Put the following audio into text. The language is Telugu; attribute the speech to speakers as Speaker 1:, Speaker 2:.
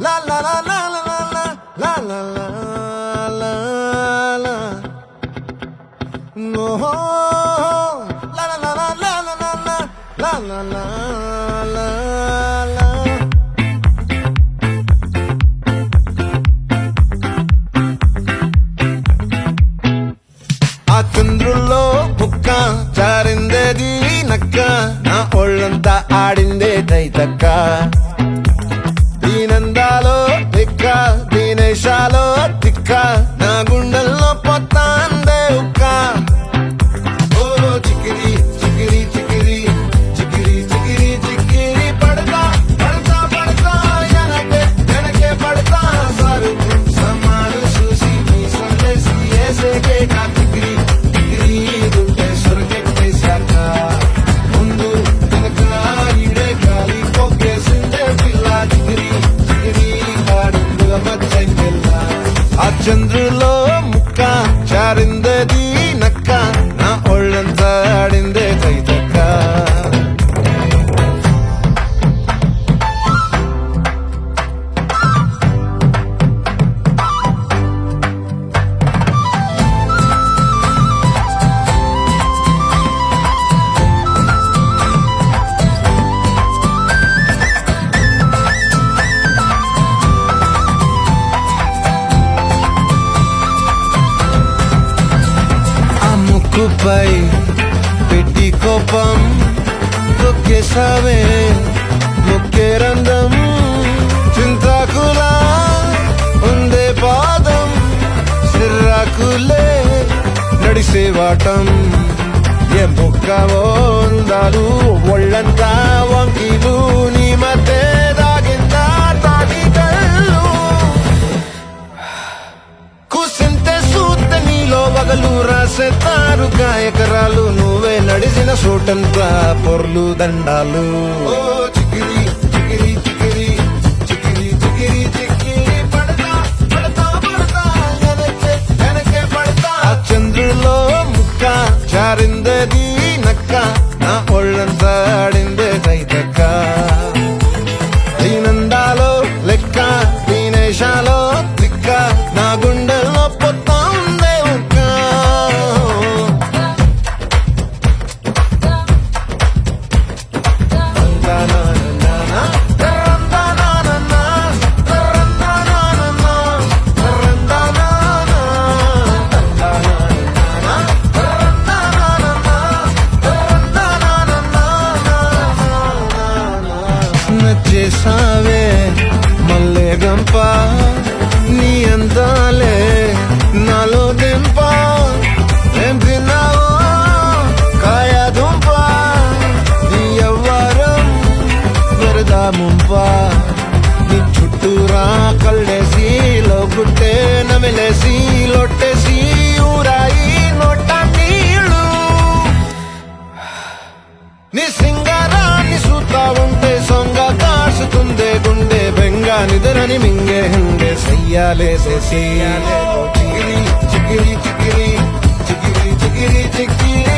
Speaker 1: La la la la la la la la la la la. No, la la la la la la la la la la la la. ఆ చంద్రుల్లో బుక్క చారిందేది నక్క నా ఒళ్ళంతా ఆడిందే తైతక్క దీనందాలో తిక్క దీనేశాలో తిక్క నా గుండెల్లో పొత్తాందే ఉక్క ఓ చికిరి చికిరి చికిరి చికిరి చికిరి చికిరి పడతా పడతా పడతా వెనకే పడతా సరుకు సమాలు చూసి మీ సందేశి ఏసేకే కా చికిరి చికిరి దుంటే సొరకెట్టేశాక ముందు వెనక ఈడే గాలి పొగ్గేసిందే పిల్ల చికిరి చికిరి ఆడుందుగా మచ్చైకెళ్ళ ఆ చంద్రులో ముక్క చారిందది నక్క నా ఒళ్ళంతా ఆడిందే తైతక్క ముక్కుపై పెట్టి కోపం తొక్కేసావే ముక్కే రంధం చింతాకులా ఉందే పాదం సిర్రాకులే నడిసే వాటం ఏ బొక్కవో అందాలు ఒళ్ళంతా వంకీలు నీ మధ్య దాగిందా తాగి కళ్ళు కూసింతే సూత్త నీలో వగలు రాసేతారు గాయకరాలు నువ్వే నడిసిన సూటంతా పొర్లు దండాలు ఓ చికిరి చికిరి చికిరి చికిరి చికిరి చికిరి పడతా పడతా పడతా వెనకే పడతా ఆ చంద్రులో ముక్క చారిందది నక్క నా ఒళ్ళంతా ఆడిందే తైతక్క దీనందాలో లెక్క దీనేశాలో తిక్క నా గుండెల్లో పొత్తా ఉందే ఉక్క నచ్చేసావే మల్లె గంప నీ అందాలే నాలో దింప ఏం తిన్నావో కాయ దుంప నీ ఎవ్వరం వరదా ముంప నీ చుట్టూరా కళ్ళేసి లోగుట్టే నమిలేసి లొట్టేసి ఊరాయి నోట నీళ్ళు నీ సింగారాన్ని చూస్తా ఉంటే సొంగ కాసుతుందే గుండె బెంగ నిద్రని మింగే హంగే సయ్యాలేసే చికిరి చికిరి చికిరి చికిరి చికిరి చికిరి